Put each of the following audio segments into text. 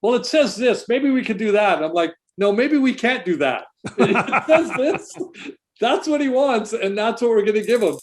well, it says this. Maybe we could do that. And I'm like, no, maybe we can't do that. It says this. That's what he wants, and that's what we're going to give him.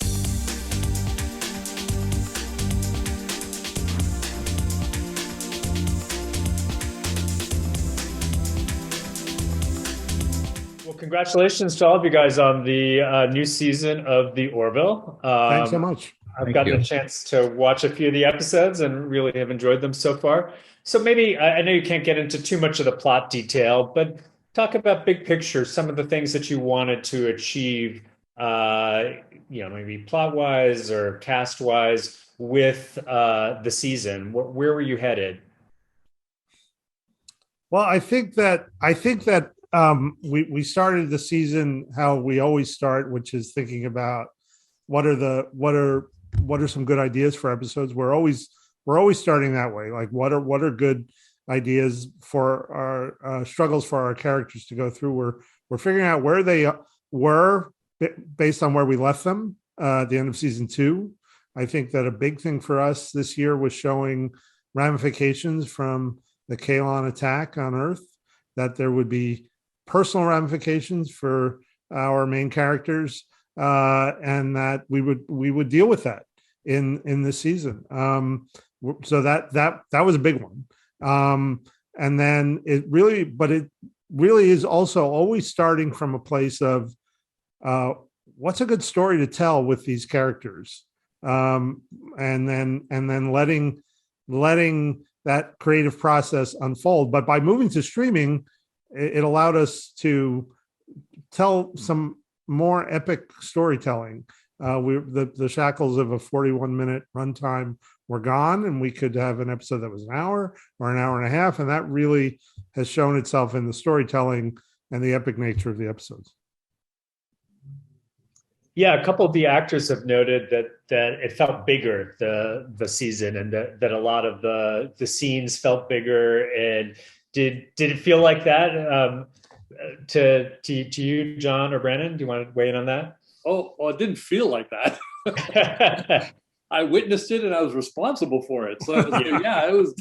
Well, congratulations to all of you guys on the new season of the Orville. Thanks so much. I've gotten a chance to watch a few of the episodes and really have enjoyed them so far. So maybe, I know you can't get into too much of the plot detail, but talk about big picture, some of the things that you wanted to achieve, maybe plot-wise or cast-wise with the season. Where were you headed? Well, I think that we started the season how we always start, which is thinking about what are some good ideas for episodes. We're always starting that way. Like what are good ideas for our struggles for our characters to go through. We're figuring out where they were based on where we left them at the end of season 2. I think that a big thing for us this year was showing ramifications from the Kalon attack on Earth, that there would be personal ramifications for our main characters, and that we would deal with that in this season. So that was a big one. And then it really is also always starting from a place of what's a good story to tell with these characters, and then letting that creative process unfold. But by moving to streaming, it allowed us to tell some more epic storytelling. The shackles of a 41-minute runtime were gone, and we could have an episode that was an hour or an hour and a half, and that really has shown itself in the storytelling and the epic nature of the episodes. Yeah, a couple of the actors have noted that it felt bigger the season, and that a lot of the scenes felt bigger. And did it feel like that to you, Jon or Brannon? Do you want to weigh in on that? Oh, well, it didn't feel like that. I witnessed it and I was responsible for it. So yeah, it was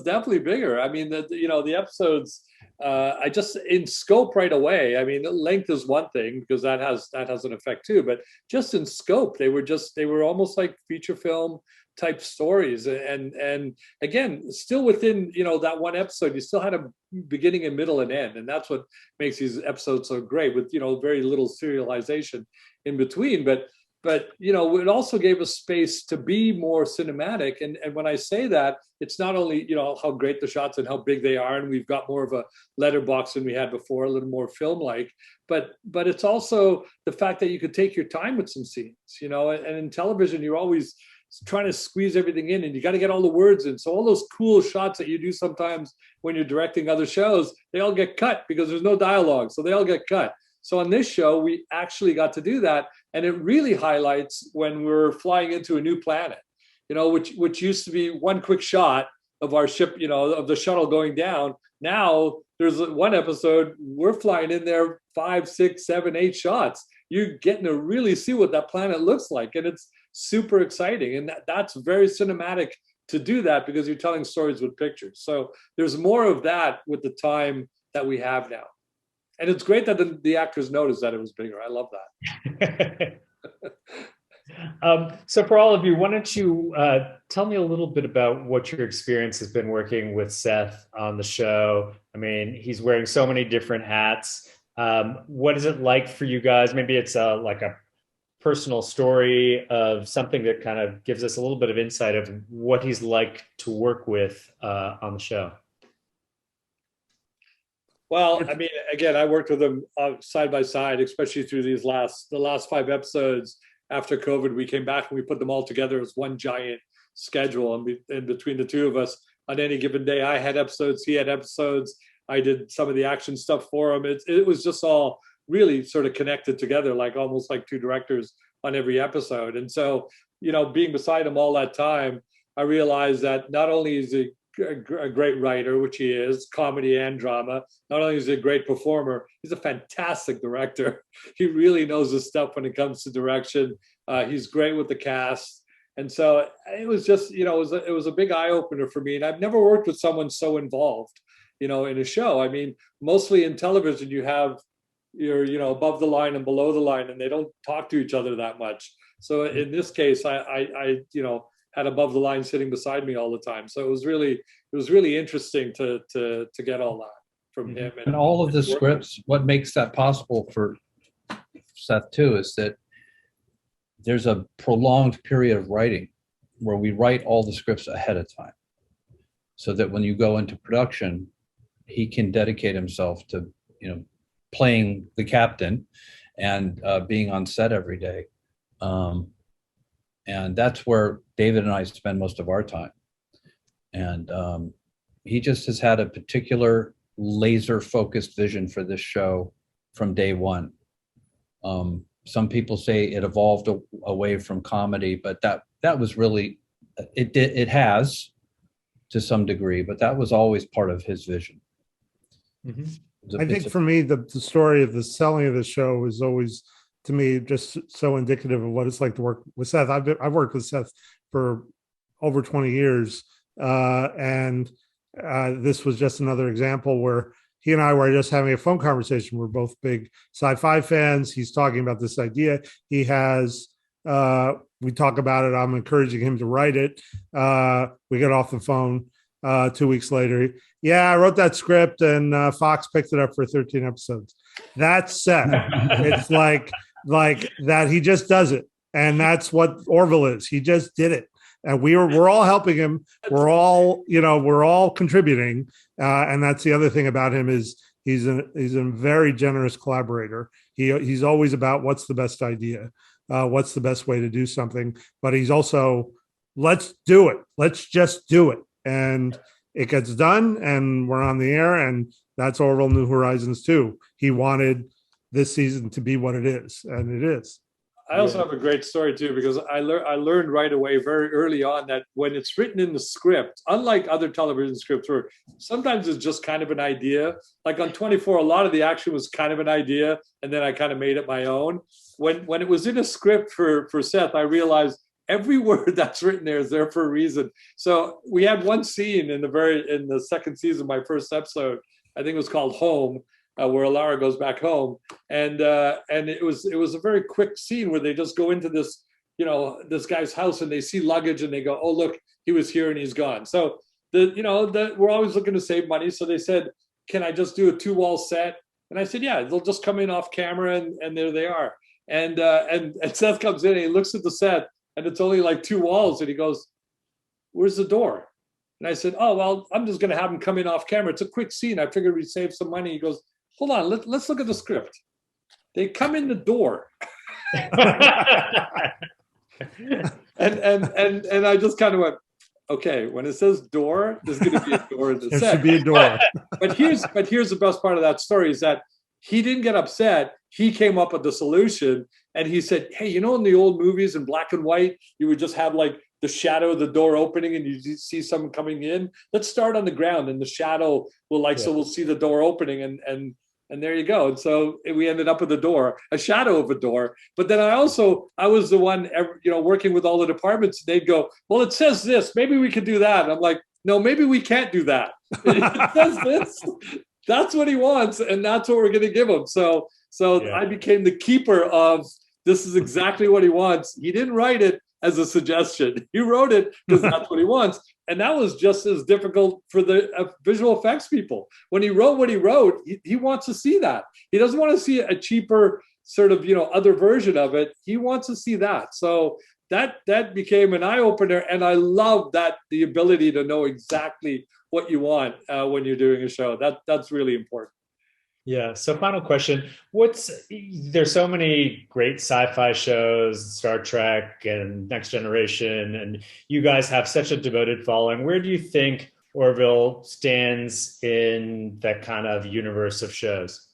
definitely bigger. I mean, the episodes, I just in scope right away. I mean, length is one thing because that has an effect too. But just in scope, they were almost like feature film type stories. And again, still within that one episode, you still had a beginning and middle and end, and that's what makes these episodes so great, with very little serialization in between. But it also gave us space to be more cinematic. And when I say that, it's not only, how great the shots and how big they are, and we've got more of a letterbox than we had before, a little more film-like, but it's also the fact that you could take your time with some scenes, and in television, you're always trying to squeeze everything in, and you got to get all the words in. So all those cool shots that you do sometimes when you're directing other shows, they all get cut because there's no dialogue. So they all get cut. So on this show, we actually got to do that. And it really highlights when we're flying into a new planet, which used to be one quick shot of our ship, of the shuttle going down. Now there's one episode, we're flying in there 5, 6, 7, 8 shots. You're getting to really see what that planet looks like. And it's super exciting. And that's very cinematic to do that because you're telling stories with pictures. So there's more of that with the time that we have now. And it's great that the actors noticed that it was bigger. I love that. So for all of you, why don't you tell me a little bit about what your experience has been working with Seth on the show? I mean, he's wearing so many different hats. What is it like for you guys? Maybe it's like a personal story of something that kind of gives us a little bit of insight of what he's like to work with on the show. Well, I mean, again, I worked with them side by side, especially through the last 5 episodes. After COVID, we came back and we put them all together as one giant schedule. And between the two of us, on any given day, I had episodes, he had episodes. I did some of the action stuff for him. It was just all really sort of connected together, like almost like 2 directors on every episode. And so, being beside him all that time, I realized that not only is he a great writer, which he is, comedy and drama. Not only is he a great performer, he's a fantastic director. He really knows his stuff when it comes to direction. He's great with the cast. And so it was just, it was a big eye opener for me. And I've never worked with someone so involved, in a show. I mean, mostly in television, you have your, above the line and below the line, and they don't talk to each other that much. So in this case, I had above the line sitting beside me all the time. So it was really interesting to get all that from him. And all of the scripts, what makes that possible for Seth too, is that there's a prolonged period of writing where we write all the scripts ahead of time, so that when you go into production, he can dedicate himself to, playing the captain and being on set every day. And that's where David and I spend most of our time. And he just has had a particular laser focused vision for this show from day one. Some people say it evolved away from comedy, but that was really, it has to some degree, but that was always part of his vision. Mm-hmm. I think for me, the story of the selling of the show is always, to me, just so indicative of what it's like to work with Seth. I've worked with Seth for over 20 years, and this was just another example where he and I were just having a phone conversation. We're both big sci-fi fans. He's talking about this idea. He has, we talk about it. I'm encouraging him to write it. We get off the phone 2 weeks later. Yeah, I wrote that script, and Fox picked it up for 13 episodes. That's Seth. It's like that. He just does it, and that's what Orville is. He just did it, and we're all helping him. We're all contributing, and that's the other thing about him is he's a very generous collaborator. He's always about what's the best idea, what's the best way to do something, but he's also, let's do it. Let's just do it, and it gets done, and we're on the air, and that's Orville New Horizons too. He wanted this season to be what it is, and it is. I also have a great story too, because I learned right away, very early on, that when it's written in the script, unlike other television scripts where sometimes it's just kind of an idea, like on 24, a lot of the action was kind of an idea, and then I kind of made it my own. When it was in a script for Seth, I realized every word that's written there is there for a reason. So we had one scene in the second season, my first episode, I think it was called Home, where Alara goes back home, and it was a very quick scene where they just go into this guy's house, and they see luggage, and they go, oh look, he was here and he's gone. So we're always looking to save money, so they said, can I just do a 2-wall set? And I said, yeah, they'll just come in off camera, and there they are. And Seth comes in and he looks at the set, and it's only like 2 walls, and he goes, where's the door? And I said, oh, well, I'm just going to have him come in off camera. It's a quick scene. I figured we'd save some money. He goes, hold on, let's look at the script. They come in the door. and I just kind of went, okay, when it says door, there's going to be a door in the set. There should be a door. But here's the best part of that story is that he didn't get upset. He came up with the solution, and he said, hey, in the old movies in black and white, you would just have like the shadow of the door opening and you see someone coming in. Let's start on the ground, and the shadow will so we'll see the door opening, and there you go. And so we ended up with a door, a shadow of a door. But then I was the one, working with all the departments. They'd go, well, it says this, maybe we could do that. And I'm like, no, maybe we can't do that. It says this. That's what he wants, and that's what we're going to give him. So I became the keeper of, this is exactly what he wants. He didn't write it as a suggestion. He wrote it because that's what he wants. And that was just as difficult for the visual effects people. When he wrote what he wrote, he wants to see that. He doesn't want to see a cheaper sort of, other version of it. He wants to see that. So that became an eye-opener. And I love that, the ability to know exactly what you want when you're doing a show. That's really important. Yeah. So final question, there's so many great sci-fi shows, Star Trek and Next Generation, and you guys have such a devoted following. Where do you think Orville stands in that kind of universe of shows?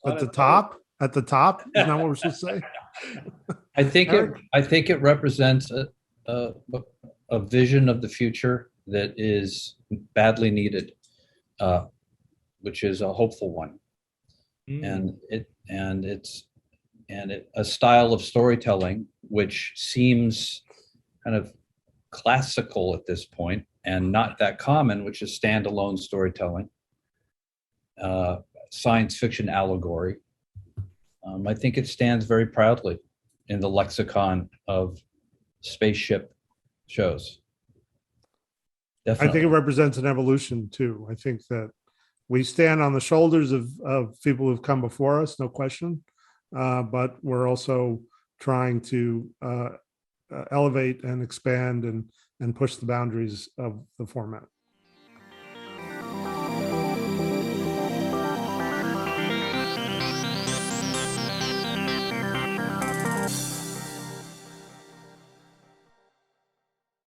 At the top? Isn't that what we're supposed to say? I think it represents a vision of the future that is badly needed. Which is a hopeful one, and it's and a style of storytelling which seems kind of classical at this point and not that common, which is standalone storytelling, science fiction allegory. I think it stands very proudly in the lexicon of spaceship shows. Definitely. I think it represents an evolution too. I think that we stand on the shoulders of people who've come before us, no question. But we're also trying to elevate and expand and push the boundaries of the format.